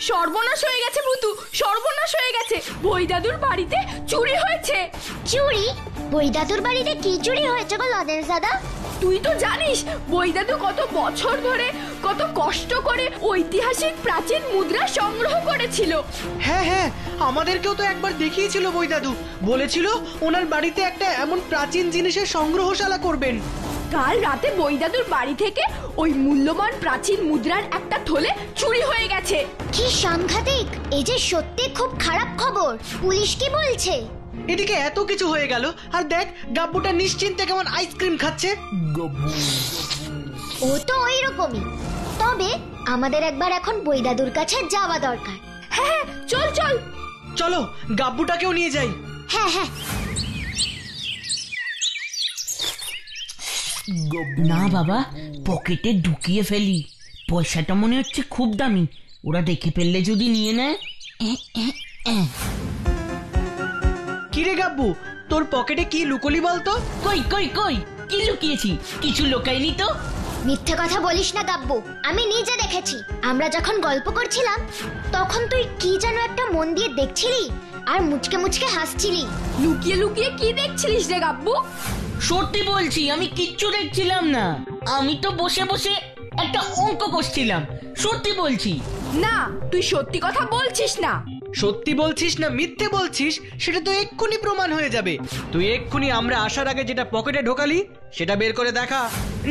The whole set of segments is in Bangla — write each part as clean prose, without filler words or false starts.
সর্বনাশ হয়ে গেছে ভূতু, সর্বনাশ হয়ে গেছে। বই দাদুর বাড়িতে চুরি হয়েছে। চুরি? বই দাদুর বাড়িতে কি চুরি হয়েছে গো লদেন্স দাদা? তুই তো জানিস বই দাদু কত বছর ধরে কত কষ্ট করে ঐতিহাসিক প্রাচীন মুদ্রা সংগ্রহ করেছিল। হ্যাঁ হ্যাঁ, আমাদেরকেও তো একবার দেখিয়েছিল বই দাদু। বলেছিল ওনার বাড়িতে একটা এমন প্রাচীন জিনিসের সংগ্রহশালা করবেন। কাল রাতে বই দাদুর বাড়ি থেকে ওই মূল্যবান প্রাচীন মুদ্রার একটা থলে চুরি হয়ে গেছে। কি সাংঘাতিক! এই যে সত্যি খুব খারাপ খবর। পুলিশ কি বলছে? এদিকে এত কিছু হয়ে গেল, আর দেখ গাব্বুটা নিশ্চিন্তে কেমন আইসক্রিম খাচ্ছে। ও তো ওই রকমই। তবে আমাদের একবার এখন বই দাদুর কাছে যাওয়া দরকার। হ্যাঁ চল চল চলো গাব্বুটাকেও নিয়ে যাই। হ্যাঁ হ্যাঁ। না বাবা, পকেটে ঢুকিয়ে ফেলি। পয়সাটা মনে হচ্ছে খুব দামি, ওরা দেখে ফেললে যদি নিয়ে নেয়। কিরে গাব্বু, তোর পকেটে কি লুকোলি বলতো? কই কই কই, কি লুকিয়েছি? কিছু লুকাইনি তো। মিথ্যে কথা বলিস না গাব্বু, আমি নিজে দেখেছি। আমরা যখন গল্প করছিলাম তখন তুই কি যেন একটা মন দিয়ে দেখছিলি আর মুচকে মুচকে হাসছিলি। লুকিয়ে লুকিয়ে কি দেখছিলিস রে গাব্বু? সত্যি বলছি, আমি কিচ্ছু দেখছিলাম না। আমি তো বসে বসে একটা অঙ্ক করছিলাম। সত্যি বলছি। না, তুই সত্যি কথা বলছিস না। সত্যি বলছিস না মিথ্যে বলছিস সেটা তো এক্ষুনি প্রমাণ হয়ে যাবে। তুই এক্ষুনি আমরা আসার আগে যেটা পকেটে ঢোকালি সেটা বের করে দেখা।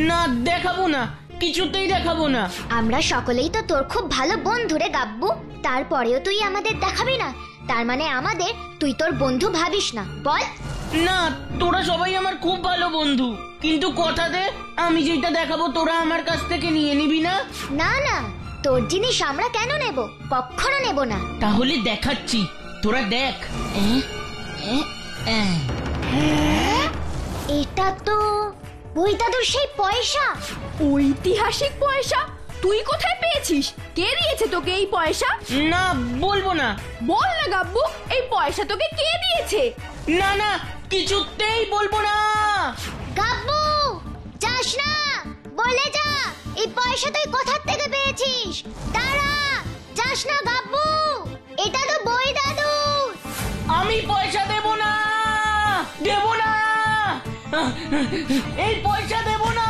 না, দেখাবো না, কিছুতেই দেখাবো না। আমরা সকলেই তো তোর খুব ভালো বন্ধু রে গাব্বু, তারপরেও তুই আমাদের দেখাবি না? তার মানে আমাদের তুই তোর বন্ধু ভাবিস না, বল? না, তোরা সবাই আমার খুব ভালো বন্ধু, কিন্তু কথা দে আমি যেটা দেখাবো তোরা আমার কাছ থেকে নিয়ে নিবি না। না না, তোর জিনিস আমরা কেন নেব? কখনো নেব না। তাহলে দেখাচ্ছি, তোরা দেখ। এটা তো বই দাদুর সেই পয়সা। ঐতিহাসিক পয়সা? তুই কোথায় পেয়েছিস? কে দিয়েছে তোকে এই পয়সা? না, বলবো না। বল না গাব্বু, এই পয়সা তোকে কে দিয়েছে? না না, কিছুতেই বলবো না। গাব্বু, যাস না, বলে যা এই পয়সা তুই কোথা থেকে পেয়েছিস। দাঁড়া, যাস না গাব্বু, এটা তো বই দাদু। আমি পয়সা দেব না, দেব না, এই পয়সা দেব না।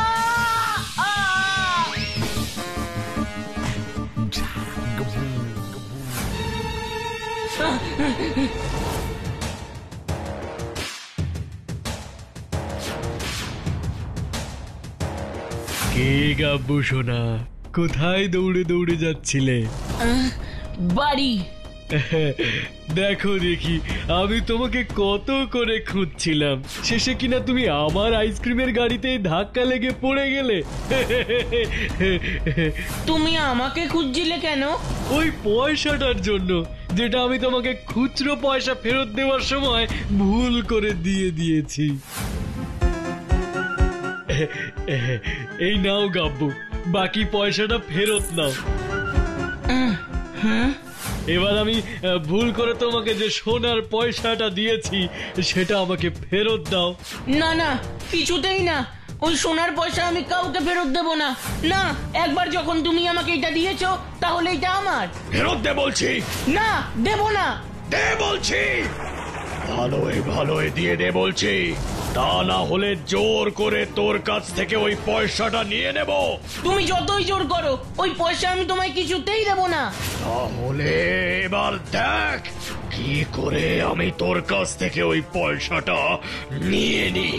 কে গাব্বু সোনা, কোথায় দৌড়ে দৌড়ে যাচ্ছিলে? বাড়ি। দেখো দেখি, আমি তোমাকে কত করে খুঁজছিলাম, শেষে কিনা তুমি আমার আইসক্রিমের গাড়িতেই ধাক্কা লেগে পড়ে গেলে। তুমি আমাকে খুঁজছিলে কেন? ওই পয়সাটার জন্য, যেটা আমি তোমাকে খুচরো পয়সা ফেরত দেওয়ার সময় ভুল করে দিয়ে দিয়েছি। এই নাও গাব্বু, বাকি পয়সাটা ফেরত নাও। এবার আমি ভুল করে তোমাকে যে সোনার পয়সাটা দিয়েছি সেটা আমাকে ফেরত দাও। না না, কিছুতেই না, ওই সোনার পয়সা আমি কাউকে ফেরত দেব না। না, একবার যখন তুমি আমাকে এটা দিয়েছো তাহলে এটা আমার। ফেরত দে বলছি। না, দেব না। দে বলছি, ভালোই দিয়ে দে বলছি, তা না হলে জোর করে তোর কাছ থেকে ওই পয়সাটা নিয়ে নেব। তুমি যতই জোর করো, ওই পয়সা আমি তোমায় কিছুতেই দেব না। তাহলে এবার দেখ কি করে আমি তোর কাছ থেকে ওই পয়সাটা নিয়ে নি।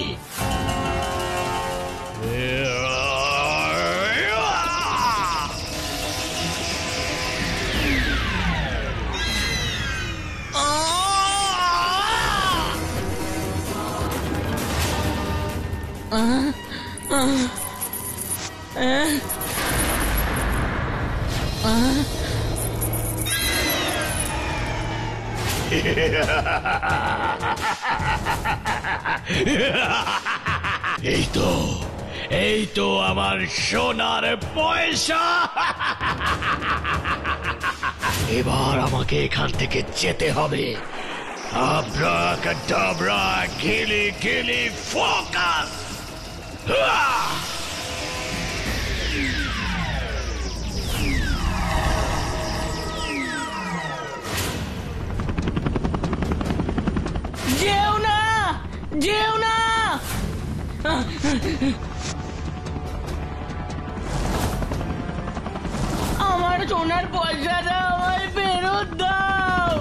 এই তো আমার সোনার পয়সা। এবার আমাকে এখান থেকে যেতে হবে। আব্রাকাডাব্রা, গিলি গিলি ফোকাস। যেও না, যেও না। আমার সোনার পয়সাটা আমায় ফেরত দাও।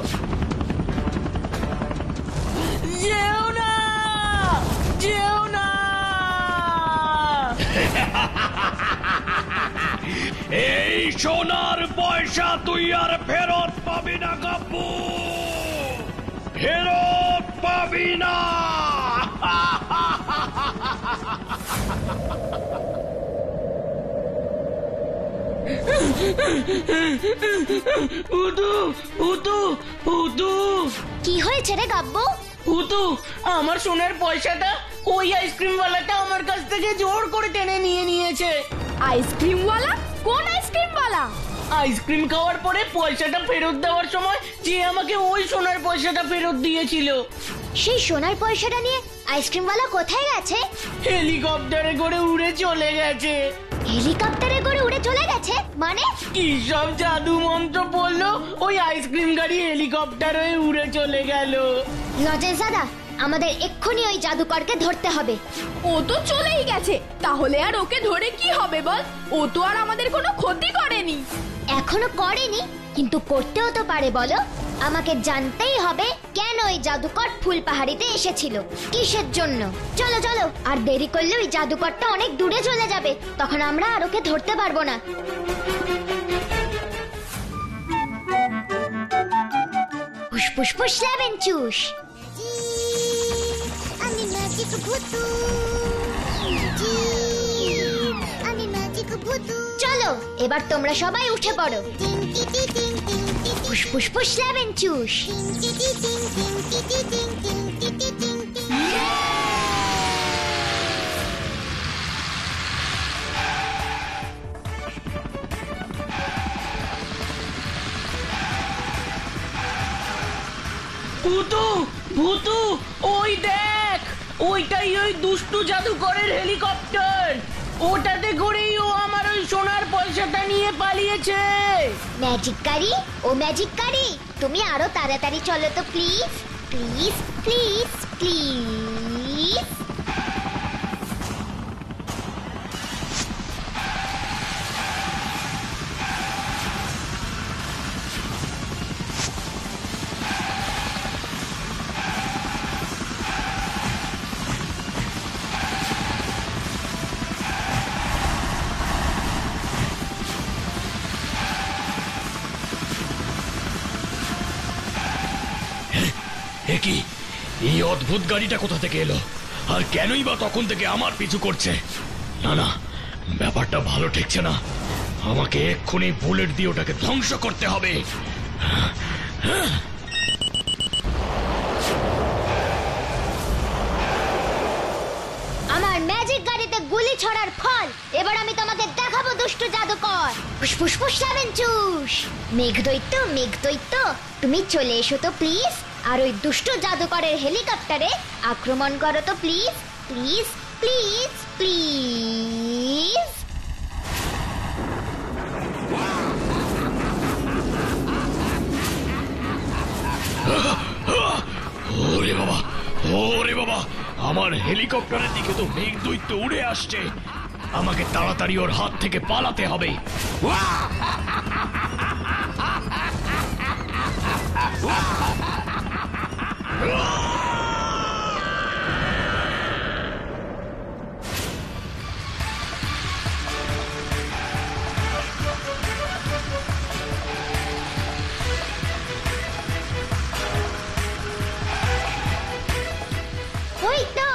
যেও না, যেও না। এই সোনার পয়সা তুই আর ফেরত পাবি না গাব্বু, ফেরত পাবি না। ভূতু, ভূতু, ভূতু, কি হয়েছে রে গাব্বু? ভূতু, আমার সোনার পয়সাটা ওই আইসক্রিমওয়ালাটা আমার কাছ থেকে জোর করে টেনে নিয়ে নিয়েছে। আইসক্রিমওয়ালা? কোন আইসক্রিমওয়ালা? আইসক্রিম খাওয়ার পরে পয়সাটা ফেরত দেওয়ার সময় যে আমাকে ওই সোনার পয়সাটা ফেরত দিয়েছিল। সেই সোনার পয়সাটা নিয়ে আইসক্রিমওয়ালা কোথায় গেছে? হেলিকপ্টারে করে উড়ে চলে গেছে। হেলিকপ্টারে করে উড়ে চলে গেছে মানে? কি সব জাদু মন্ত্র পড়লো, ওই আইসক্রিম গাড়ি হেলিকপ্টার হয়ে উড়ে চলে গেল। লজেন্স দাদা, আমাদের এক্ষুনি ওই জাদুকরকে ধরতে হবে। ও তো চলেই গেছে, তাহলে আর ওকে ধরে কি হবে বল? ও তো আর আমাদের কোনো ক্ষতি করেনি। এখনো করেনি, কিন্তু করতেও তো পারে বলো। আমাকে জানতেই হবে কেন ওই জাদুকর ফুলপাহাড়িতে এসেছিল, কিসের জন্য। চলো চলো, আর দেরি করলে ওই জাদুকরটা অনেক দূরে চলে যাবে, তখন আমরা আর ওকে ধরতে পারবো না। ফুসফুস ফুসলাবেন চুষ। আমি ম্যাজিক ভূতু, আমি ম্যাজিক ভূতু। চলো এবার তোমরা সবাই উঠে পড়ো। টিং টি টি টিং টিং টি টি ফুসফুস ফুসলাবেন চুষ। টিং টি টি টিং টিং টি টি টিং টিং টি টি টিং টিং। ভূতু, ভূতু, ওই দেখ, ওইটাই ওই দুষ্টু জাদুকরের হেলিকপ্টার। ওটাতে করেই ও আমার ওই সোনার পয়সাটা নিয়ে পালিয়েছে। ম্যাজিক গাড়ি, ও ম্যাজিক গাড়ি, তুমি আরো তাড়াতাড়ি চলো তো প্লিজ, প্লিজ প্লিজ প্লিজ। কি এই অদ্ভুত গাড়িটা কোথা থেকে এলো, আর কেনই বা তখন থেকে আমার পিছু করছে? না না, ব্যাপারটা ভালো ঠেকছে না। আমাকে এক্ষুনি বুলেট দিয়ে ওটাকে ধ্বংস করতে হবে। আমার ম্যাজিক গাড়িতে গুলি ছড়ার ফল এবার আমি তোমাকে দেখাবো দুষ্টু জাদুকর। ফুসফুস ফুসলাবেন চুষ। মেঘদৈত্য, মেঘদৈত্য, তুমি চলে এসো তো প্লিজ, আর ওই দুষ্টু জাদুকরের হেলিকপ্টারে আক্রমণ করো তো প্লিজ, প্লিজ প্লিজ প্লিজ। ওরে বাবা, ওরে বাবা, আমার হেলিকপ্টারের দিকে তো মেঘদৈত্য উড়ে আসছে। আমাকে তাড়াতাড়ি ওর হাত থেকে পালাতে হবে। ওই তো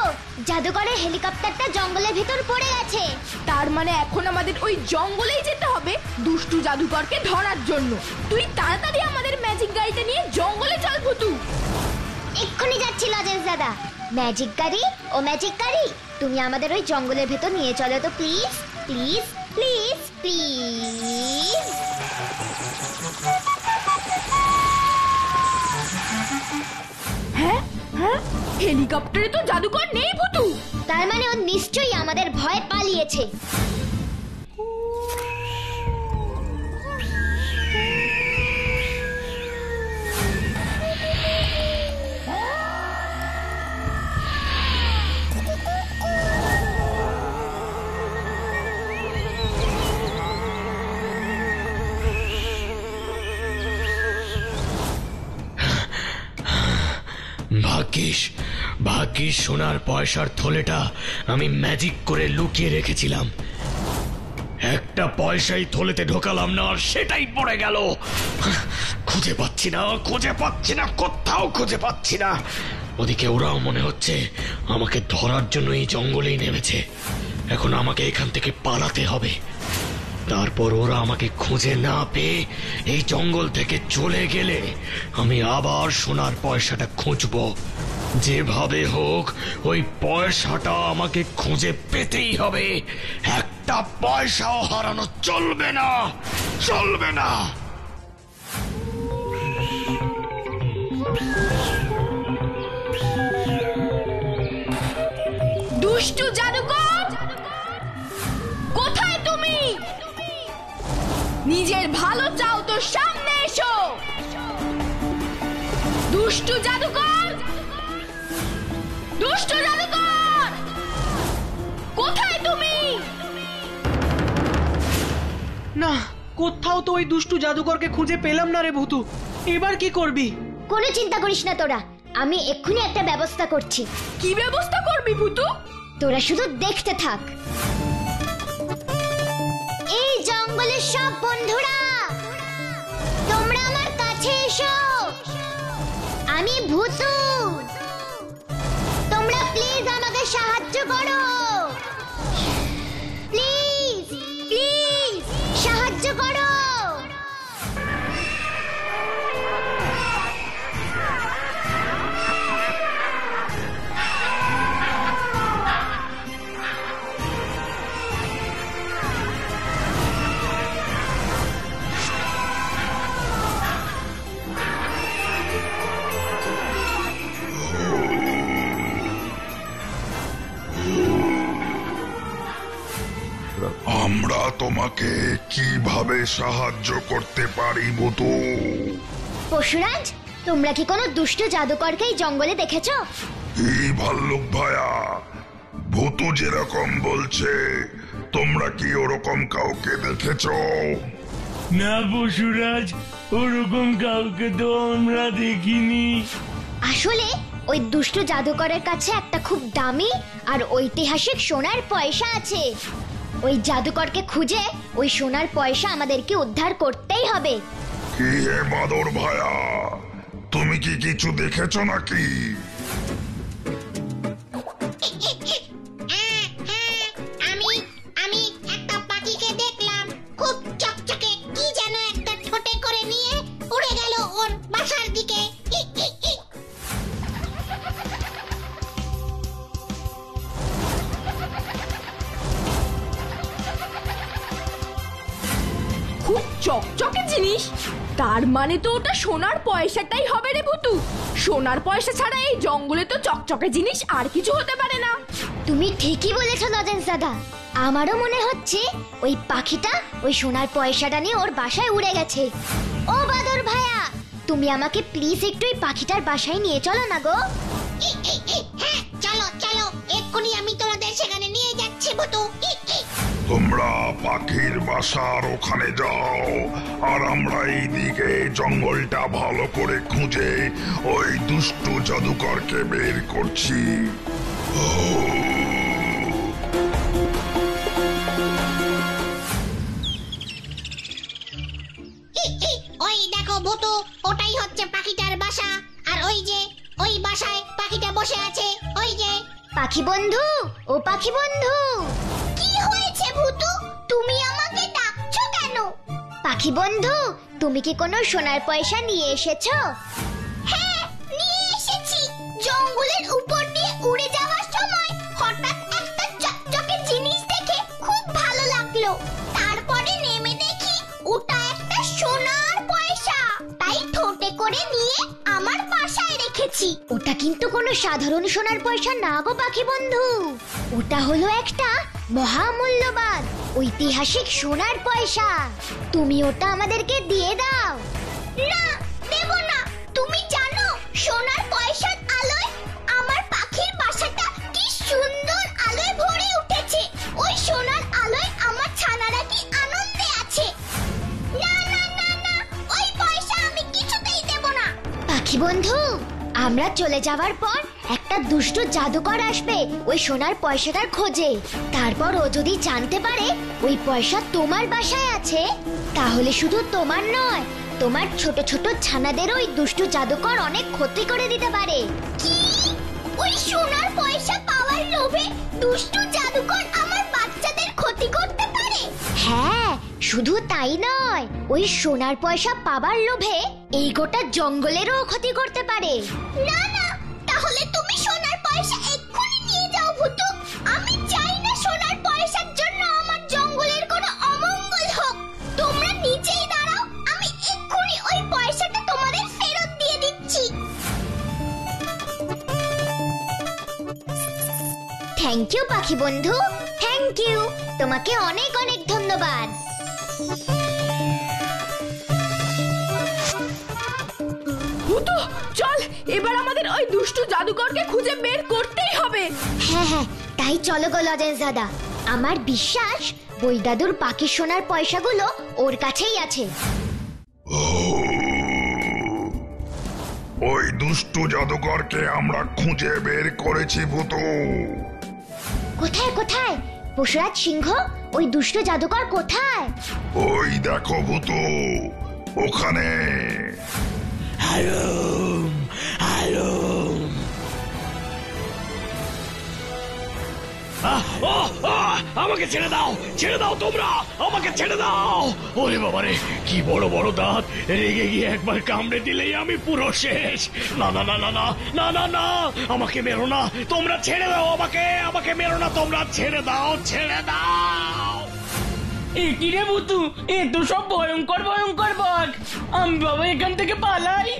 জাদুকরের হেলিকপ্টারটা জঙ্গলের ভিতর পড়ে গেছে। তার মানে এখন আমাদের ওই জঙ্গলেই যেতে হবে দুষ্টু জাদুকরকে ধরার জন্য। তুই তাড়াতাড়ি আমাদের ম্যাজিক গাড়িটা নিয়ে জঙ্গলে চল ভূতু। এক্ষুনি যাচ্ছি লজেন্স দাদা। ম্যাজিক গাড়ি, ও ম্যাজিক গাড়ি, তুমি আমাদের ওই জঙ্গলের ভেতর নিয়ে চলো তো প্লিজ, প্লিজ প্লিজ প্লিজ। হ্যাঁ হ্যাঁ, হেলিকপ্টারে তো জাদুকর নেই ভূতু। তার মানে ও নিশ্চয়ই আমাদের ভয় পালিয়েছে। ভাগ্যিস সোনার পয়সার থলেটা আমি ম্যাজিক করে লুকিয়ে রেখেছিলাম। একটা পয়সাই থলেতে ঢোকালাম না, আর সেটাই পড়ে গেল। খুঁজে পাচ্ছি না, কোথাও খুঁজে পাচ্ছি না। ওদিকে ওরাও মনে হচ্ছে আমাকে ধরার জন্য এই জঙ্গলেই নেমেছে। এখন আমাকে এখান থেকে পালাতে হবে। তারপর ওরা আমাকে খুঁজে না পেয়ে এই জঙ্গল থেকে চলে গেলে আমি আবার সোনার পয়সাটা খুঁজবো। যেভাবে হোক ওই পয়সাটা আমাকে খুঁজে পেতেই হবে। একটা পয়সাও হারানো চলবে না। দুষ্টু জাদুকর, কোথায় তুমি? নিজের ভালো চাও তো সামনে এসো। দুষ্টু জাদুকর, কোথায় তুমি? না, কোথাও তো ওই দুষ্টু জাদুকরকে খুঁজে পেলাম না রে ভূতু। এবার কি করবি? কোনো চিন্তা করিস না তোরা, আমি এক্ষুনি একটা ব্যবস্থা করছি। কি ব্যবস্থা করবি ভূতু? তোরা শুধু দেখতে থাক। এই জঙ্গলের সব বন্ধুরা, তোমরা আমার কাছে এসো। আমি ভূতু, তোমরা প্লিজ আমাকে সাহায্য করো। প্লিজ সাহায্য করো। আমরা তোমাকে কিভাবে সাহায্য করতে পারি ভূতু? পশুরাজ, তোমরা কি কোনো দুষ্ট জাদুকরকে এই জঙ্গলে দেখেছো? এই ভাল্লুক ভায়া, ভূতু যেরকম বলছে তোমরা কি ওরকম কাউকে দেখেছো? না পশুরাজ, ওরকম কাউকে তো আমরা দেখিনি। আসলে ওই দুষ্ট জাদুকরের কাছে একটা খুব দামি আর ঐতিহাসিক সোনার পয়সা আছে। ওই জাদুকরকে খুঁজে ওই সোনার পয়সা আমাদেরকে উদ্ধার করতেই হবে। কি হে বাদর ভায়া, তুমি কি কিছু দেখেছো নাকি? আমি একটা পাখিকে দেখলাম, খুব চকচকে কি যেন একটা ঠোঁটে করে নিয়ে উড়ে গেল ওর বাসার দিকে। খুব চকচকে জিনিস, তার মানে তো ওটা সোনার পয়সাটাই হবে রে ভূতু। সোনার পয়সা ছাড়া এই জঙ্গলে তো চকচকে জিনিস আর কিছু হতে পারে না। তুমি ঠিকই বলেছো লজেন্স দাদা, আমারও মনে হচ্ছে ওই পাখিটা ওই সোনার পয়সাটা নিয়ে ওর বাসায় উড়ে গেছে। ও বাদর ভাইয়া, তুমি আমাকে প্লিজ একটু এই পাখিটার বাসায় নিয়ে চলো না গো। হ্যাঁ চলো, এক্ষুনি আমি তোমাদের সেখানে নিয়ে যাচ্ছি ভূতু। তোমরা পাখির বাসার ওখানে যাও, আর আমরা এইদিকে জঙ্গলটা ভালো করে খুঁজে ওই দুষ্টু জাদুকরকে বের করছি। ওই দেখো ভূতু, ওটাই হচ্ছে পাখিটার বাসা। আর ওই যে ওই বাসায় পাখিটা বসে আছে, ওই যে। পাখি বন্ধু, ও পাখি বন্ধু, কি হয়েছে ভূতু? তুমি আমাকে ডাকছো কেন? পাখি বন্ধু, তুমি কি কোনো সোনার পয়সা নিয়ে এসেছো? হ্যাঁ, নিয়ে এসেছি। জঙ্গলের উপর দিয়ে উড়ে যাওয়ার সময় হঠাৎ একটা চকচকে জিনিস দেখে খুব ভালো লাগলো। তারপরে নেমে দেখি ওটা একটা সোনার পয়সা, তাই ঠোঁটে করে নিয়ে আমার বাসায় রেখেছি। ওটা কিন্তু কোনো সাধারণ সোনার পয়সা না গো পাখি বন্ধু, ওটা হলো একটা মহামূল্যবান ঐতিহাসিক সোনার পয়সা। তুমি ওটা আমাদেরকে দিয়ে দাও। না, দেব না। তুমি জানো সোনার পয়সার আলোয় আমার পাখির বাসাটা কি সুন্দর আলোয় ভরে উঠেছে। ওই সোনার আলোয় আমার ছানারা কি আনন্দে আছে। না, ওই পয়সা আমি কিছুতেই দেব না। পাখি বন্ধু, আমরা চলে যাওয়ার পর একটা দুষ্ট জাদুকর আসবে ওই সোনার পয়সাটার খোঁজে। তারপর ও যদি জানতে পারে ওই পয়সা তোমার বাসায় আছে, তাহলে শুধু তোমার নয়, তোমার ছোট ছোট ছানাদের ওই দুষ্ট জাদুকর অনেক ক্ষতি করে দিতে পারে। কি? ওই সোনার পয়সা পাওয়ার লোভে দুষ্টু জাদুকর আমার বাচ্চাদের ক্ষতি করতে পারে? হ্যাঁ, শুধু তাই নয়, ওই সোনার পয়সা পাবার লোভে এই গোটা জঙ্গলেরও ক্ষতি করতে পারে। না না, তাহলে তুমি সোনার পয়সা এক্ষুনি নিয়ে যাও ভূতু। আমি চাই না সোনার পয়সার জন্য আমার জঙ্গলের কোনো অমঙ্গল হোক। তোমরা নিচেই দাঁড়াও, আমি এক্ষুনি ওই পয়সাটা তোমাদের ফেরত দিয়ে দিচ্ছি। থ্যাংক ইউ পাখি বন্ধু, থ্যাংক ইউ। তোমাকে অনেক অনেক ধন্যবাদ। ভূতু চল, এবার আমাদের ওই দুষ্টু জাদুকরকে খুঁজে বের করতেই হবে। হ্যাঁ হ্যাঁ, তাই চলো গো লজেন্স দাদা। আমার বিশ্বাস বই দাদুর বাকি সোনার পয়সাগুলো ওর কাছেই আছে। ওই দুষ্টু জাদুকরকে আমরা খুঁজে বের করেছি ভূতু। কোথায় কোথায়? পশুরাজ সিংহ, ওই দুষ্ট জাদুকর কোথায়? ওই দেখো ভূতু, ওখানে। আমাকে ছেড়ে দাও, ছেড়ে দাও, তোমরা আমাকে ছেড়ে দাও। ওরে বাবারে, কি বড় বড় দাঁত! রেগে গিয়ে একবার কামড়ে দিলেই আমি পুরো শেষ। না না না না না না না না, আমাকে মেরো না, তোমরা ছেড়ে দাও আমাকে, আমাকে মেরো না, তোমরা ছেড়ে দাও, ছেড়ে দাও। এ কি রে ভূতু, এ তো সব ভয়ঙ্কর ভয়ঙ্কর বাঘ। আমি বাবা এখান থেকে পালাই।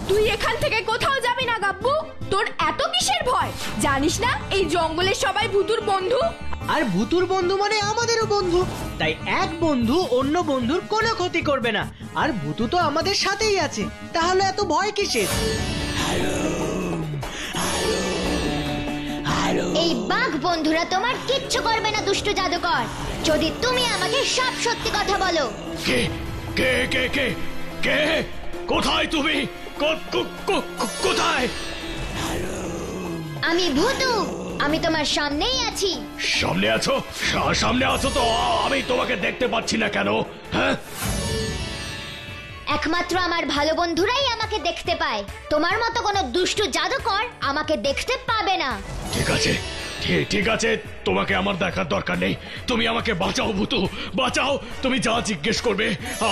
তুই এখান থেকে কোথাও যাবি না গাব্বু। তোর এত কিসের ভয়? জানিস না এই জঙ্গলের সবাই ভূতুর বন্ধু? আর ভূতুর বন্ধু মানে আমাদেরও বন্ধু, তাই এক বন্ধু অন্য বন্ধুর কোনো ক্ষতি করবে না। আর ভূতু তো আমাদের সাথেই আছে, তাহলে এত ভয় কিসের? এই বাঘ বন্ধুরা তোমার কিচ্ছু করবে না দুষ্ট জাদুকর, যদি তুমি আমাকে সব সত্যি কথা বলো। কে কে কে কে কে? কোথায় তুমি? কোথায়? আমি ভূতু, আমি তোমার সামনেই আছি। সামনে আছো? সামনে আছো তো আমি তোমাকে দেখতে পাচ্ছি না কেন? হ্যাঁ, একমাত্র আমার ভালো বন্ধুরাই আমাকে দেখতে পায়। তোমার মতো কোনো দুষ্টু জাদুকর আমাকে দেখতে পাবে না। ঠিক আছে, ঠিক আছে, তোমাকে আমার দেখার দরকার নেই। তুমি আমাকে বাঁচাও ভূতু, বাঁচাও। তুমি যা জিজ্ঞেস করবে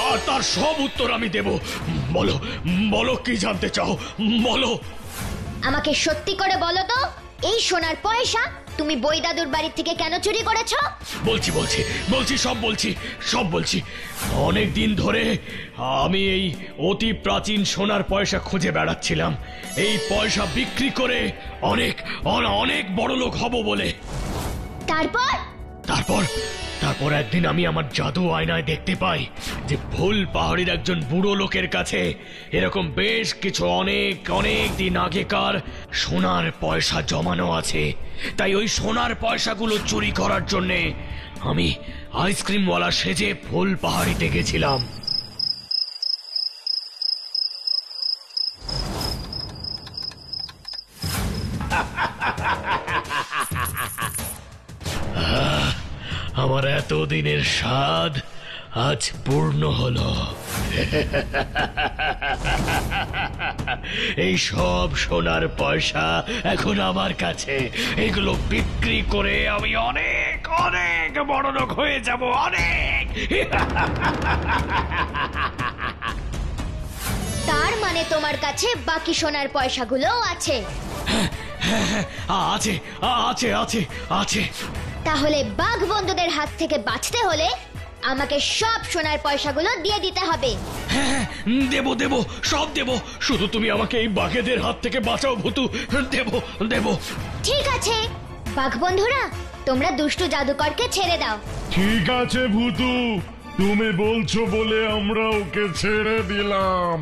আর তার সব উত্তর আমি দেব। বলো, বলো কি জানতে চাও, বলো। আমাকে সত্যি করে বলো তো, এই সোনার পয়সা তুমি বই দাদুর বাড়ি থেকে কেন চুরি করেছো? বলছি বলছি বলছি, সব বলছি। অনেক দিন ধরে আমি এই অতি প্রাচীন সোনার পয়সা খুঁজে বেড়াচ্ছিলাম, এই পয়সা বিক্রি করে অনেক অনেক বড় লোক হব বলে। তারপর একদিন আমি আমার জাদু আয়নায় দেখতে পাই যে ফুল পাহাড়ির একজন বুড়ো লোকের কাছে এরকম বেশ কিছু অনেক দিন আগেকার সোনার পয়সা জমানো আছে। তাই ওই সোনার পয়সাগুলো চুরি করার জন্যে আমি আইসক্রিমওয়ালা সেজে ফুল পাহাড়িতে গেছিলাম। আমার এতদিনের স্বাদ আজ পূর্ণ হলো। এই সব সোনার পয়সা এখন আমার কাছে, এগুলো বিক্রি করে আমি অনেক অনেক বড় লোক হয়ে যাব, অনেক। তার মানে তোমার কাছে বাকি সোনার পয়সাগুলো আছে? আছে আছে আছে আছে। তাহলে বাঘ বন্ধুদের হাত থেকে বাঁচতে হলে আমাকে সব সোনার পয়সাগুলো দিয়ে দিতে হবে। হ্যাঁ, দেব, সব দেব। শুধু তুমি আমাকে এই বাঘেদের হাত থেকে বাঁচাও ভূতু। দেব। ঠিক আছে বাঘ বন্ধুরা, তোমরা দুষ্টু জাদুকরকে ছেড়ে দাও। ঠিক আছে ভূতু, তুমি বলছো বলে আমরা ওকে ছেড়ে দিলাম।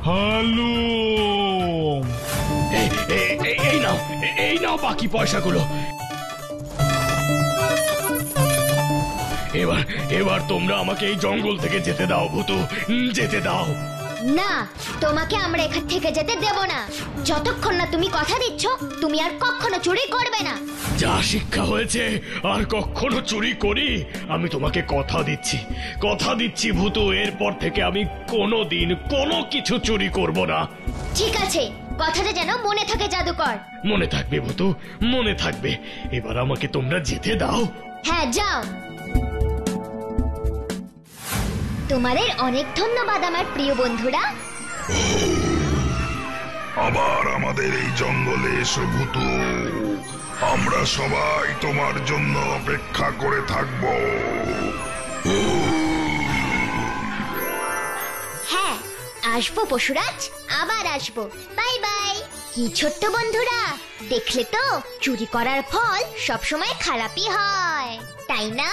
হ্যালো, এই নাও বাকি পয়সাগুলো। এবার তোমরা আমাকে এই জঙ্গল থেকে যেতে দাও ভূতু, যেতে দাও। না, তোমাকে আমরা এখান থেকে যেতে দেব না যতক্ষণ না তুমি কথা দিচ্ছ তুমি আর কখনো চুরি করবে না। যা শিক্ষা হয়েছে আর কখনো চুরি করি? আমি তোমাকে কথা দিচ্ছি ভূতু, এরপর থেকে আমি কোনোদিন কোনো কিছু চুরি করব না। ঠিক আছে, কথাটা যেন মনে থাকে জাদুকর। মনে থাকবে ভূতু, মনে থাকবে। এবার আমাকে তোমরা যেতে দাও। হ্যাঁ, যাও। তোমাদের অনেক ধন্যবাদ আমার প্রিয় বন্ধুরা। আবার আমাদের এই জঙ্গলে এসো ভূতু, আমরা সবাই তোমার জন্য অপেক্ষা করে থাকব। হ্যাঁ, আসবো পশুরাজ, আবার আসবো। Bye bye. কি ছোট্ট বন্ধুরা, দেখলে তো চুরি করার ফল সবসময় খারাপই হয়, তাই না?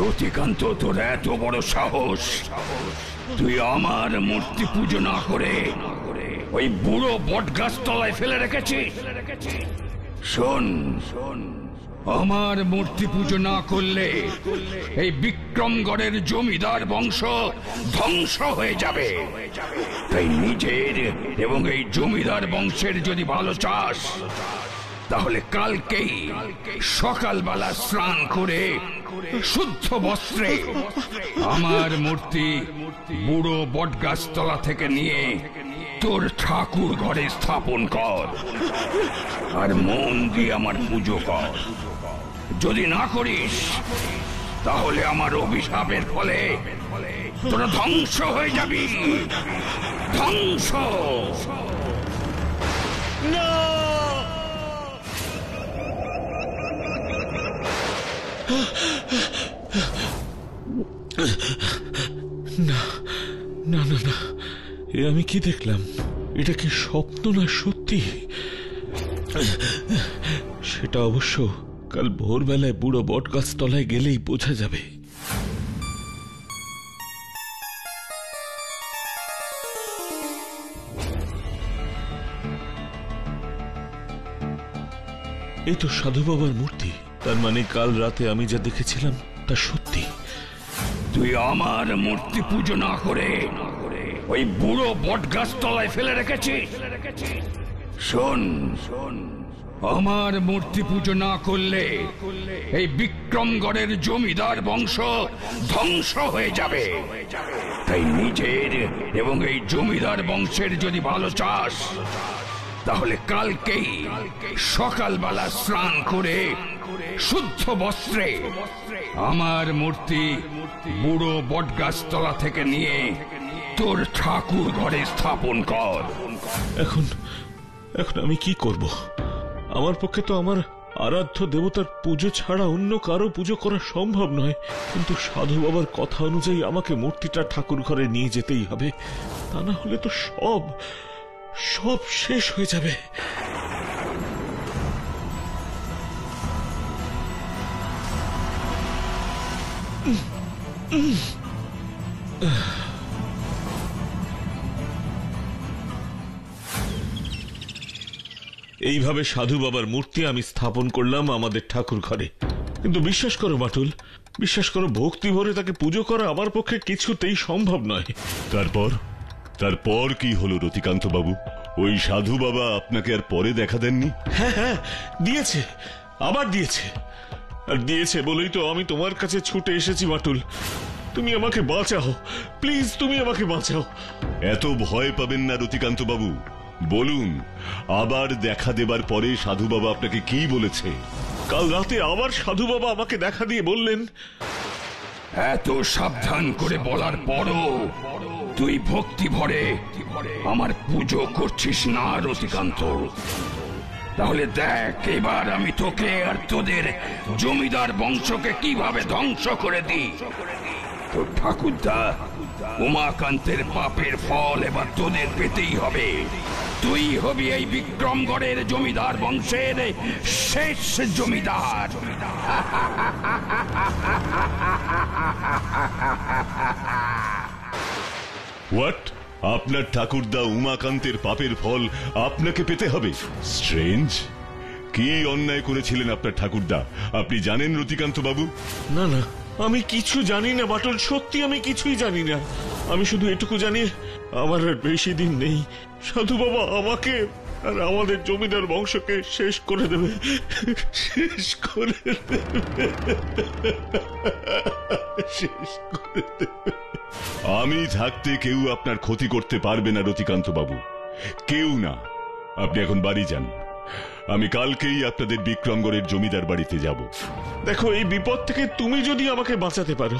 রতিকান্ত, তোর এত বড় সাহস! তুই আমার মূর্তি পুজো না করে ওই বুড়ো বট গাছ তলায় ফেলে রেখেছিস? শোন, আমার মূর্তি পুজো না করলে এই বিক্রমগড়ের জমিদার বংশ ধ্বংস হয়ে যাবে। তাই নিজের এবং এই জমিদার বংশের যদি ভালো চাস, তাহলে কালকেই সকালবেলা স্নান করে শুদ্ধ বস্ত্রে আমার মূর্তি বুড়ো বটগাছতলা থেকে নিয়ে তোর ঠাকুর ঘরে স্থাপন কর, আর মন দিয়ে আমার পুজো কর। যদি না করিস, তাহলে আমার অভিশাপের ফলে তোরা ধ্বংস হয়ে যাবি। ধ্বংস! না না না না, এ আমি কি দেখলাম? এটা কি স্বপ্ন না সত্যি? সেটা অবশ্য কাল ভোরবেলায় বুড়ো বটগাছ তলায় গেলেই বোঝা যাবে। এই তো সাধু বাবার মূর্তি। তার মানে কাল রাতে আমি যা দেখেছিলাম তা সত্যি। তুই আমার মূর্তি পুজো না করে ওই বুড়ো বটগাছ তলায় ফেলে রেখেছিস? শোন, আমার মূর্তি পুজো না করলে এই বিক্রমগড়ের জমিদার বংশ ধ্বংস হয়ে যাবে। তাই নিজের এবং এই জমিদার বংশের যদি ভালো চাস, তাহলে কালকেই সকালবেলা স্নান করে শুদ্ধ বস্ত্রে আমার মূর্তি বুড়ো বটগাছতলা থেকে নিয়ে তোর ঠাকুর ঘরে স্থাপন কর। এখন আমি কি করব? আমার পক্ষে তো আমার আরাধ্য দেবতার পুজো ছাড়া অন্য কারো পুজো করা সম্ভব নয়। কিন্তু সাধু বাবার কথা অনুযায়ী আমাকে মূর্তিটা ঠাকুর ঘরে নিয়ে যেতেই হবে, তা না হলে তো সব শেষ হয়ে যাবে। এইভাবে সাধু বাবার মূর্তি আমি স্থাপন করলাম আমাদের ঠাকুর ঘরে। কিন্তু বিশ্বাস করো বাটুল, বিশ্বাস করো, ভক্তি ভরে তাকে পুজো করা আমার পক্ষে কিছুতেই সম্ভব নয়। তারপর কি হলো রতিকান্ত বাবু? ওই সাধু বাবা আপনাকে আর পরে দেখা দেননি? হ্যাঁ, দিয়েছে, আবার দিয়েছে। আর দিয়েছে বলেই তো আমি তোমার কাছে ছুটে এসেছি বাটুল। তুমি আমাকে বাঁচাও, প্লিজ, তুমি আমাকে বাঁচাও। এত ভয় পাবেন না রতিকান্ত বাবু। বলুন, আবার দেখা দেবার পরে সাধু বাবা আপনাকে কি বলেছে? কাল রাতে আবার সাধু বাবা আমাকে দেখা দিয়ে বললেন, এত সাবধান করে বলার পরও তুই ভক্তি ভরে আমার পুজো করছিস না রতিকান্ত। তাহলে দেখ এবার আমি তোকে আর তোদের জমিদার বংশকে কিভাবে ধ্বংস করে দিই। তোর ঠাকুরদা উমাকান্তের পাপের ফল এবার তোদের পেতেই হবে। তুই হবি এই বিক্রমগড়ের জমিদার বংশের শেষ জমিদার। হোয়াট? আপনার ঠাকুরদা উমাকান্তের পাপের ফল আপনাকে পেতে হবে? স্ট্রেঞ্জ। কি অন্যায় করেছিলেন আপনার ঠাকুরদা আপনি জানেন রতিকান্ত বাবু? না না, আমি কিছু জানি না বাটুল, সত্যি আমি কিছুই জানি না। আমি শুধু এটুকু জানি আমার আর বেশি দিন নেই। সাধু বাবা আমাকে আর আমাদের জমিদার বংশকে শেষ করে দেবে, শেষ করে দেবে, শেষ করে দেবে। আমি থাকতে কেউ আপনার ক্ষতি করতে পারবে না রতিকান্ত বাবু, কেউ না। আপনি এখন বাড়ি যান, আমি কালকেই আপনাদের বিক্রমগড়ের জমিদার বাড়িতে যাব। দেখো, এই বিপদ থেকে তুমি যদি আমাকে বাঁচাতে পারো,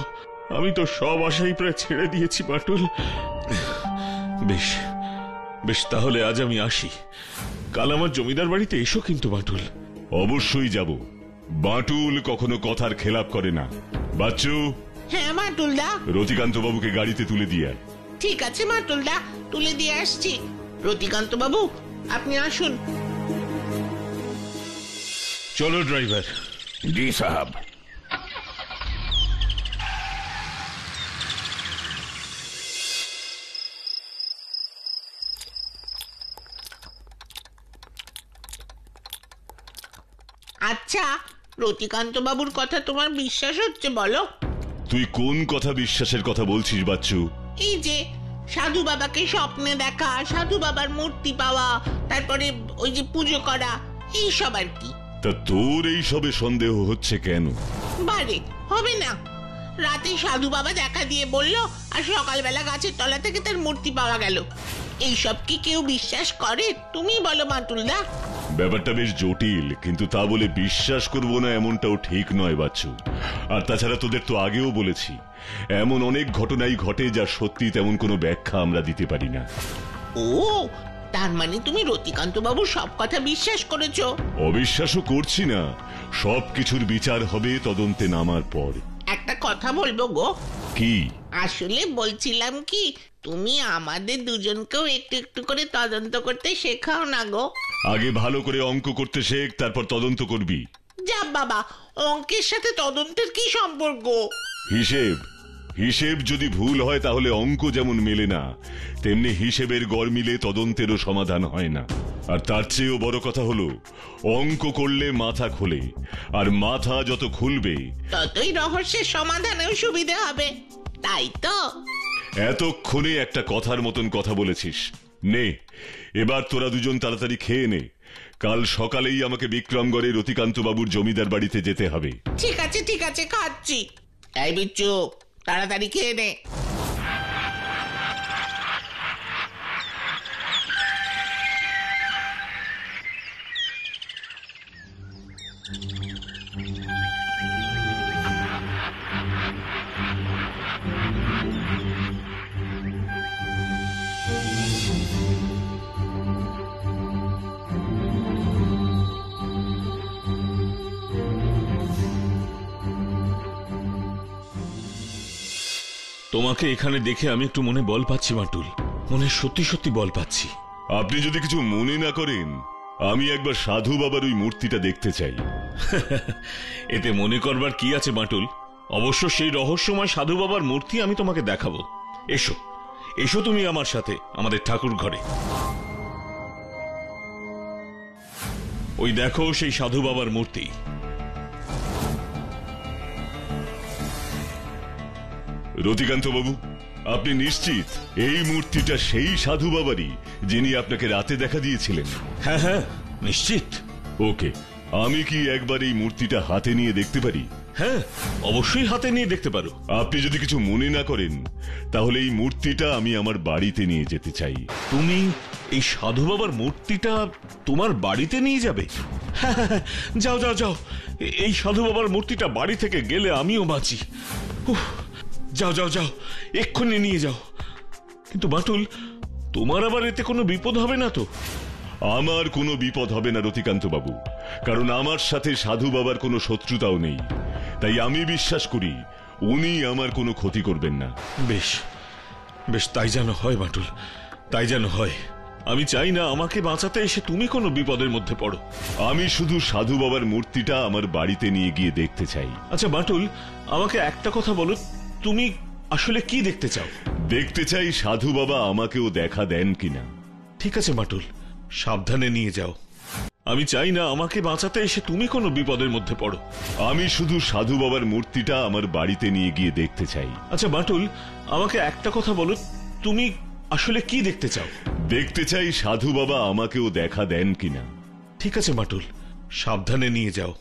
আমি তো সব আশাই প্রায় ছেড়ে দিয়েছি বাটুল। বেশ বেশ, তাহলে আজ আমি আসি। কাল আমার জমিদার বাড়িতে এসো কিন্তু বাটুল। অবশ্যই যাব। বাটুল কখনো কথার খেলাপ করে না। বাচ্চু, হ্যাঁ মাটুলদা। রতিকান্ত বাবুকে গাড়িতে তুলে দিয়ে। ঠিক আছে মাটুলদা, তুলে দিয়ে আসছি। রতিকান্ত বাবু, আপনি আসুন। চলো ড্রাইভার। জি সাহেব। আচ্ছা, রতিকান্ত বাবুর কথা তোমার বিশ্বাস হচ্ছে বলো? তুই কোন কথা বিশ্বাসের কথা বলছিস বাচ্চু? এই যে সাধু বাবাকে স্বপ্নে দেখা, সাধু বাবার মূর্তি পাওয়া, তারপরে ওই যে পুজো করা, এইসব আর কি। তা তোর এই সবে সন্দেহ হচ্ছে কেন? বারে হবে না। রাতে সাধু বাবা দেখা দিয়ে বলল, আর সকালবেলা গাছের তলা থেকে তার মূর্তি পাওয়া গেল। এইসব কি কেউ বিশ্বাস করে? তুমি বলো মাটুলদা। ব্যাপারটা বেশ জটিল, কিন্তু তা বলে বিশ্বাস করব না এমনটাও ঠিক নয় বাচ্চু। আর তাছাড়া তোদের তো আগেও বলেছি, এমন অনেক ঘটনাই ঘটে যা সত্যি তেমন কোনো ব্যাখ্যা আমরা দিতে পারি না। ও, তার মানে তুমি রতিকান্ত বাবুর সব কথা বিশ্বাস করেছো? অবিশ্বাসও করছি না, সবকিছুর বিচার হবে তদন্তে নামার পর। একটা কথা বলবো গো। কি? আসলে বলছিলাম কি, তুমি আমাদের দুজনকেও একটু একটু করে তদন্ত করতে শেখাও না গো। আগে ভালো করে অঙ্ক করতে শেখ, তারপর তদন্ত করবি। যা বাবা, অঙ্কের সাথে তদন্তের কি সম্পর্ক? হিসেব হিসেব যদি ভুল হয় তাহলে অঙ্ক যেমন মেলে না, তেমনি হিসেবের গড় মিলে তদন্তেরও সমাধান হয় না। আর তার চেয়েও বড় কথা হলো, অঙ্ক করলে মাথা খোলে, আর মাথা যত খুলবে ততই রহস্যের সমাধানেও সুবিধা হবে, তাই তো? এতক্ষণে একটা কথার মতন কথা বলেছিস। নে, এবার তোরা দুজন তাড়াতাড়ি খেয়ে নে। কাল সকালেই আমাকে বিক্রমগড়ে রতিকান্ত বাবুর জমিদার বাড়িতে যেতে হবে। ঠিক আছে ঠিক আছে, খাচ্ছি। এই বিচ্ছু, তাড়াতাড়ি খেয়ে নে। তোমাকে এখানে দেখে আমি একটু মনে বল পাচ্ছি বাটুল, মনে সত্যি সত্যি বল পাচ্ছি। আপনি যদি কিছু মনে না করেন, আমি একবার সাধু বাবার ওই মূর্তিটা দেখতে চাই। এতে মনে করবার কি আছে বাটুল? অবশ্য সেই রহস্যময় সাধু বাবার মূর্তি আমি তোমাকে দেখাবো। এসো এসো তুমি আমার সাথে আমাদের ঠাকুর ঘরে। ওই দেখো সেই সাধু বাবার মূর্তি। রতিকান্ত বাবু, আপনি নিশ্চিত এই মূর্তিটা সেই সাধু বাবারই যিনি আপনাকে রাতে দেখা দিয়েছিলেন? হ্যাঁ হ্যাঁ, নিশ্চিত। ওকে, আমি কি একবার এই মূর্তিটা হাতে নিয়ে দেখতে পারি? হ্যাঁ, অবশ্যই হাতে নিয়ে দেখতে পারো। আপনি যদি কিছু মনে না করেন, তাহলে এই মূর্তিটা আমি আমার বাড়িতে নিয়ে যেতে চাই। তুমি এই সাধু বাবার মূর্তিটা তোমার বাড়িতে নিয়ে যাবে? যাও যাও যাও, এই সাধু বাবার মূর্তিটা বাড়ি থেকে গেলে আমিও বাঁচি। যাও যাও যাও, এক্ষুনি নিয়ে যাও। কিন্তু বাটুল, তোমার আবার এতে কোনো বিপদ হবে না তো? আমার কোনো বিপদ হবে না রতিকান্ত বাবু, কারণ আমার সাথে সাধু বাবার কোনো শত্রুতাও নেই। তাই আমি বিশ্বাস করি উনি আমার কোনো ক্ষতি করবেন না। বেশ, বেশ, তাই যেন হয় বাটুল, তাই যেন হয়। আমি চাই না আমাকে বাঁচাতে এসে তুমি কোনো বিপদের মধ্যে পড়ো। আমি শুধু সাধু বাবার মূর্তিটা আমার বাড়িতে নিয়ে গিয়ে দেখতে চাই। আচ্ছা বাটুল, আমাকে একটা কথা বলো, তুমি আসলে কি দেখতে চাও? দেখতে চাই সাধু বাবা আমাকেও দেখা দেন কিনা। ঠিক আছে বাটুল, সাবধানে নিয়ে যাও। আমি চাই না আমাকে বাঁচাতে এসে তুমি কোনো বিপদের মধ্যে পড়ো। আমি শুধু সাধু বাবার মূর্তিটা আমার বাড়িতে নিয়ে গিয়ে দেখতে চাই। আচ্ছা বাটুল, আমাকে একটা কথা বলো, তুমি আসলে কি দেখতে চাও? দেখতে চাই সাধু বাবা আমাকেও দেখা দেন কিনা। ঠিক আছে বাটুল, সাবধানে নিয়ে যাও।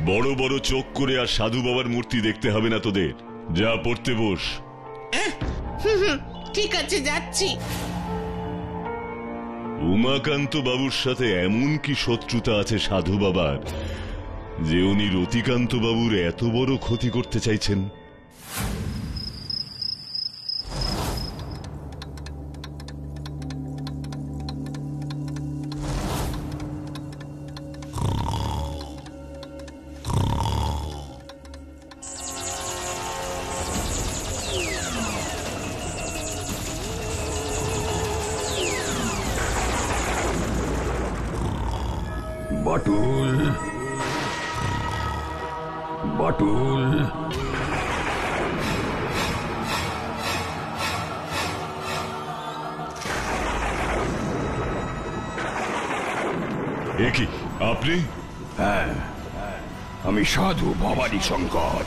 বড় বড় চোখ করে আর সাধু বাবার মূর্তি দেখতে হবে না তোদের। যা পড়তে বস। ঠিক আছে, যাচ্ছি। উমাকান্ত বাবুর সাথে এমন কি শত্রুতা আছে সাধু বাবার যে উনি রতিকান্ত বাবুর এত বড় ক্ষতি করতে চাইছেন? বাটুল, বাটুল, এ কি আপনি? হ্যাঁ, আমি সাধু ভবানী শঙ্কর।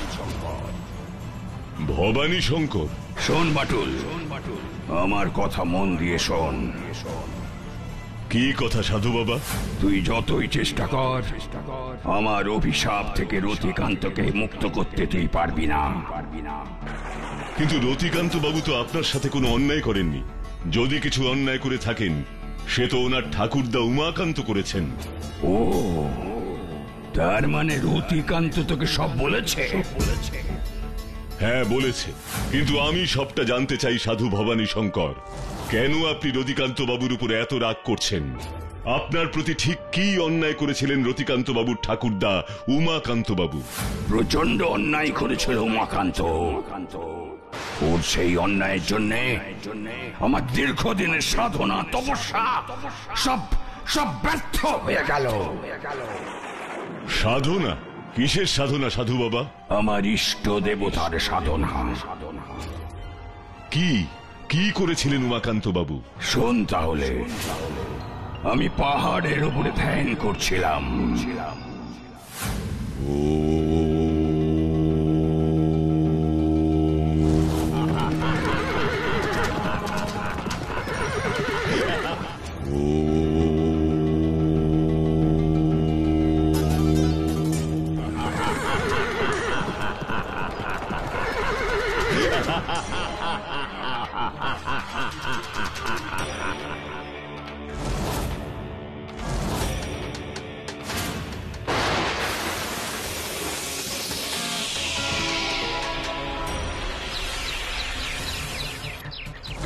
ভবানী শঙ্কর? শোন বাটুল, আমার কথা মন দিয়ে শোন। কি কথা সাধু বাবা? তুই যতই চেষ্টা কর, আমার অভিশাপ থেকে রতিকান্তকে মুক্ত করতে তুই পারবি না। কিন্তু রতিকান্ত বাবু তো আপনার সাথে কোনো অন্যায় করেননি। যদি কিছু অন্যায় করে থাকেন সে তো ওনার ঠাকুরদা উমাকান্ত করেছেন। ও, তার মানে রতিকান্ত তোকে সব বলেছে? হ্যাঁ বলেছে, কিন্তু আমি সবটা জানতে চাই সাধু ভবানী শঙ্কর। কেন আপনি রতিকান্ত বাবুর উপর এত রাগ করছেন? আপনার প্রতি ঠিক কি অন্যায় করেছিলেন রতিকান্ত বাবুর ঠাকুরদা উমাকান্ত বাবু? প্রচন্ড অন্যায় করেছিল উমাকান্ত। ওর সেই অন্যায়ের জন্য আমার দীর্ঘদিনের সাধনা তপস্যা সব সব ব্যর্থ হয়ে গেল। সাধনা? কিসের সাধনা সাধু বাবা? আমার ইষ্ট দেবতার সাধনা। কি কি করেছিলেন উমাকান্ত বাবু? শোন তাহলে। আমি পাহাড়ের উপরে ধ্যান করছিলাম।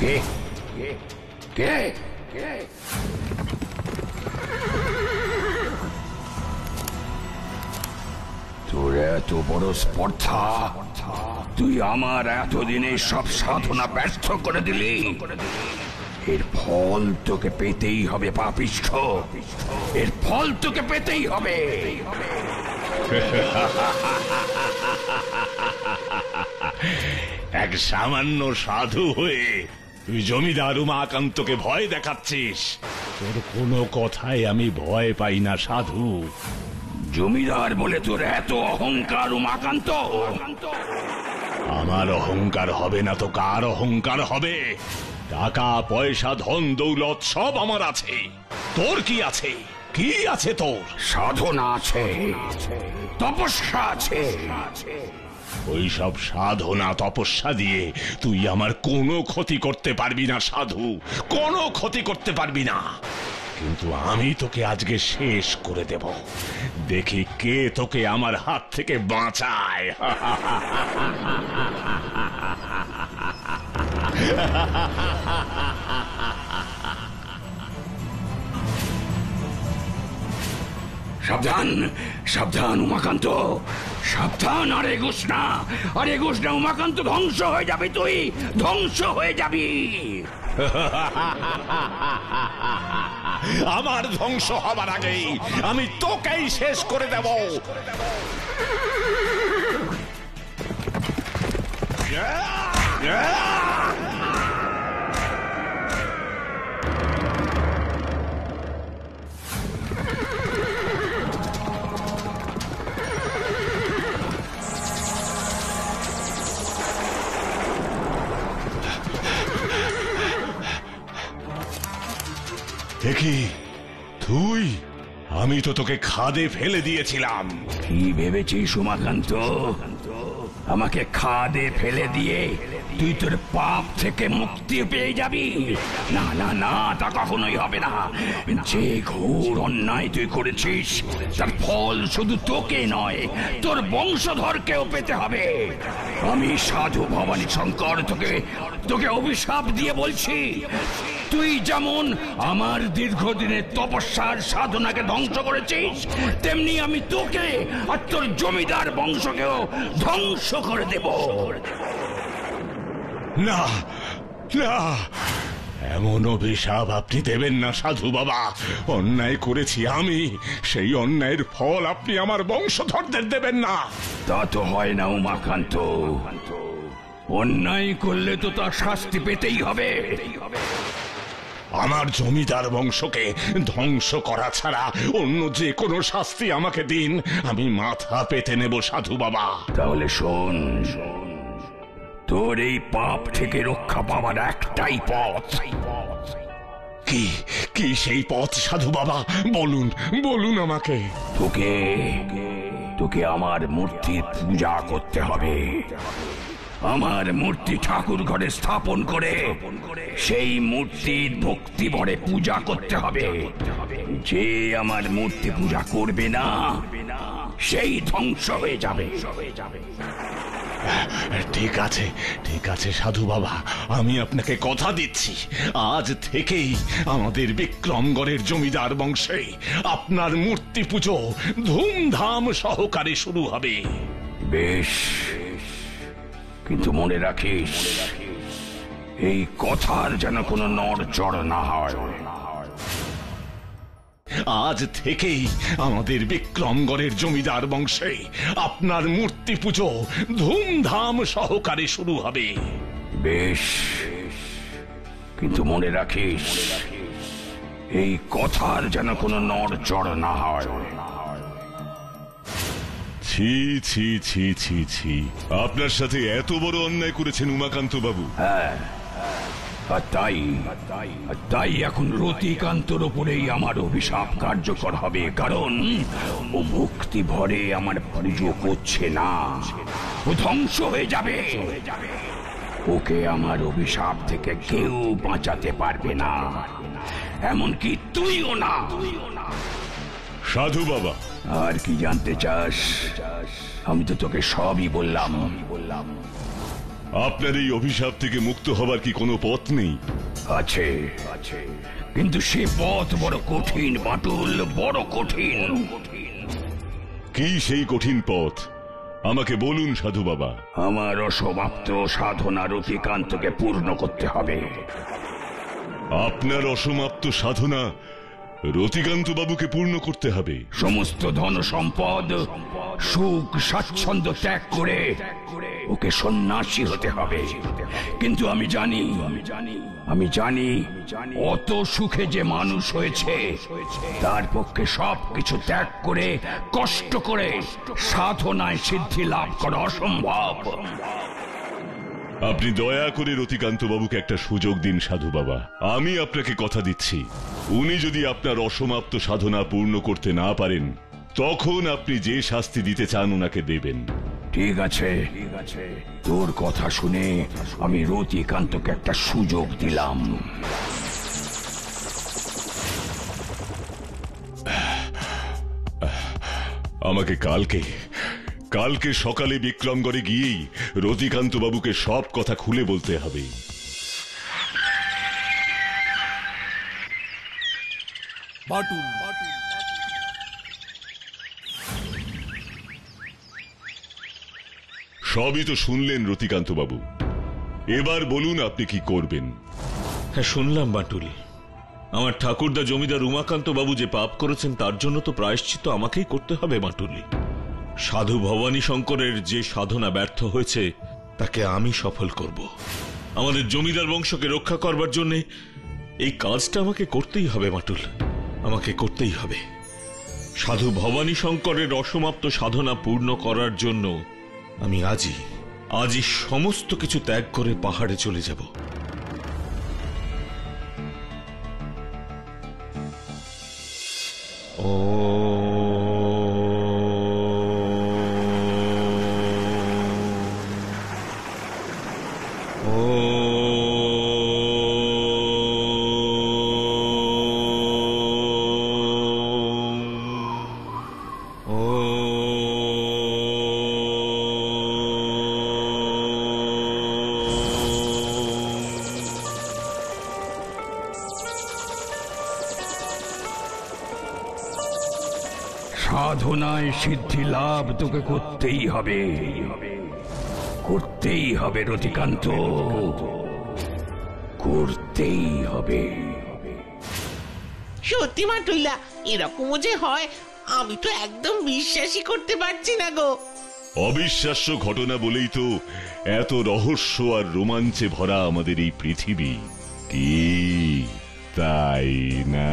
কে কে কে? তোর এত বড় স্পর্ধা, তুই আমার এতদিনে সব সাধনা ব্যর্থ করে দিলি। এর ফল তোকে পেতেই হবে পাপিষ্ঠ, এর ফল তোকে পেতেই হবে। এক সামান্য সাধু হয়ে তুই জমিদার উমাকান্তকে ভয় দেখাচ্ছিস? তোর কোনো কথায় আমি ভয় পাই না সাধু। জমিদার বলে তোর এত অহংকার উমাকান্ত? আমার অহংকার হবে না তো কার অহংকার হবে? টাকা পয়সা ধন দৌলত সব আমার আছে। তোর কি আছে? কি আছে তোর? সাধনা আছে, তপস্যা আছে। ওই সব সাধনা তপস্যা দিয়ে তুই আমার কোনো ক্ষতি করতে পারবি না সাধু, কোনো ক্ষতি করতে পারবি না। কিন্তু আমি তোকে আজকে শেষ করে দেব। দেখি কে তোকে আমার হাত থেকে বাঁচায়। সাবধান সাবধান উমাকান্ত, সাবধান। আরে ঘোষ না, আরে ঘোষ না উমাকান্ত, ধ্বংস হয়ে যাবি তুই, ধ্বংস হয়ে যাবি। আমার ধ্বংস হবার আগেই আমি তোকেই শেষ করে দেব। দেখি তুই, আমি তো তোকে খাদে ফেলে দিয়েছিলাম। কি ভেবেছিস উমাকান্ত, আমাকে খাদে ফেলে দিয়ে তুই তোর পাপ থেকে মুক্তি পেয়ে যাবি? না না না, তা কখনোই হবে না। যে ঘোর অন্যায় তুই করেছিস তার ফল শুধু তোকে নয়, তোর বংশধরকেও পেতে হবে। আমি সাধু ভবানী শঙ্কর তোকে অভিশাপ দিয়ে বলছি, তুই যেমন আমার দীর্ঘদিনের তপস্যার সাধনাকে ধ্বংস করেছিস, তেমনি আমি তোকে আর তোর জমিদার বংশকেও ধ্বংস করে দেব। না না, এমন অভিশাপ আপনি দেবেন না সাধু বাবা। অন্যায় করেছি আমি, সেই অন্যায়ের ফল আপনি আমার বংশধরদের দেবেন না। তা তো হয় না উমাকান্ত, অন্যায় করলে তো তার শাস্তি পেতেই হবে। আমার জমিদার বংশকে ধ্বংস করা ছাড়া অন্য যে কোনো শাস্তি আমাকে দিন, আমি মাথা পেতে নেব সাধু বাবা। তাহলে শোন, তোর এই পাপ থেকে রক্ষা পাওয়ার একটাই পথ। কি কি সেই পথ সাধু বাবা? বলুন বলুন আমাকে। তোকে আমার মূর্তির পূজা করতে হবে। আমার মূর্তি ঠাকুর ঘরে স্থাপন করে সেই মূর্তির ভক্তি ভরে পূজা করতে হবে। যে আমার মূর্তি পূজা করবে না, সেই ধ্বংস হয়ে যাবে। ঠিক আছে ঠিক আছে সাধু বাবা, আমি আপনাকে কথা দিচ্ছি, আজ থেকেই আমাদের বিক্রমগড়ের জমিদার বংশে আপনার মূর্তি পুজো ধুমধাম সহকারে শুরু হবে। বেশ, কিন্তু মনে রাখিস, এই কথার যেন কোনো নড়চড় না হয়। আজ থেকেই আমাদের বিক্রমগড়ের জমিদার বংশে আপনার মূর্তি পুজো ধুমধাম সহকারে শুরু হবে। বেশ, কিন্তু মনে রাখিস, এই কথার যেন কোনো নড়চড় না হয়। ছি ছি ছি ছি ছি, আপনার সাথে এত বড় অন্যায় করেছেন উমাকান্ত বাবু। হ্যাঁ, আর তাই এখন রতিকান্তর উপরেই আমার অভিশাপ কার্যকর হবে, কারণ ও ভক্তি ভরে আমার পুজো করছে না, ও ধ্বংস হয়ে যাবে। ওকে আমার অভিশাপ থেকে কেউ বাঁচাতে পারবে না, এমনকি তুইও না। সাধু বাবা, আর কি জানতে চাস? আমি তো তোকে সবই বললাম। আপনার এই অভিশাপ থেকে মুক্ত হবার কি কোনো পথ নেই? আছে, কিন্তু সে পথ বড় কঠিন বাটুল, বড় কঠিন। কি সেই কঠিন পথ? আমাকে বলুন সাধু বাবা। আমার অসমাপ্ত সাধনা রতিকান্তকে পূর্ণ করতে হবে। আপনার অসমাপ্ত সাধনা রতিকান্ত বাবুকে পূর্ণ করতে হবে? সমস্ত ধন সম্পদ, সুখ স্বাচ্ছন্দ্য ত্যাগ করে ওকে সন্ন্যাসী হতে হবে। কিন্তু আমি জানি অত সুখে যে মানুষ হয়েছে, তার পক্ষে সবকিছু ত্যাগ করে কষ্ট করে সাধনায় সিদ্ধি লাভ করা অসম্ভব। আপনি দয়া করে রতিকান্ত বাবুকে একটা সুযোগ দিন সাধু বাবা। আমি আপনাকে কথা দিচ্ছি, উনি যদি আপনার অসমাপ্ত সাধনা পূর্ণ করতে না পারেন, তখন আপনি যে শাস্তি দিতে চান ওনাকে দেবেন। ঠিক আছে, তোর কথা শুনে আমি রতিকান্তকে একটা সুযোগ দিলাম। আমাকে কালকে সকালে বিক্রমগড়ে গিয়েই রতিকান্ত বাবুকে সব কথা খুলে বলতে হবে। সবই তো শুনলেন রতিকান্ত বাবু, এবার বলুন আপনি কি করবেন? হ্যাঁ, শুনলাম বাটুল। আমার ঠাকুরদা জমিদার উমাকান্ত বাবু যে পাপ করেছেন তার জন্য তো প্রায়শ্চিত্ত আমাকেই করতে হবে বাটুলি। সাধু ভবানী শঙ্করের যে সাধনা ব্যর্থ হয়েছে তাকে আমি সফল করব। আমাদের জমিদার বংশকে রক্ষা করবার জন্য এই কাজটা আমাকে করতেই হবে বাটুল, আমাকে করতেই হবে। সাধু ভবানী শঙ্করের অসমাপ্ত সাধনা পূর্ণ করার জন্য আমি আজই সমস্ত কিছু ত্যাগ করে পাহাড়ে চলে যাব। সাধনায় সিদ্ধি লাভ তোকে করতেই হবে, করতেই হবে রতিকান্ত, করতেই হবে। সত্যি মাটুল্লা, এরকমও যে হয় আমি তো একদম বিশ্বাসই করতে পারছি না গো। অবিশ্বাস্য ঘটনা বলেই তো এত রহস্য আর রোমাঞ্চে ভরা আমাদের এই পৃথিবী, কি তাই না?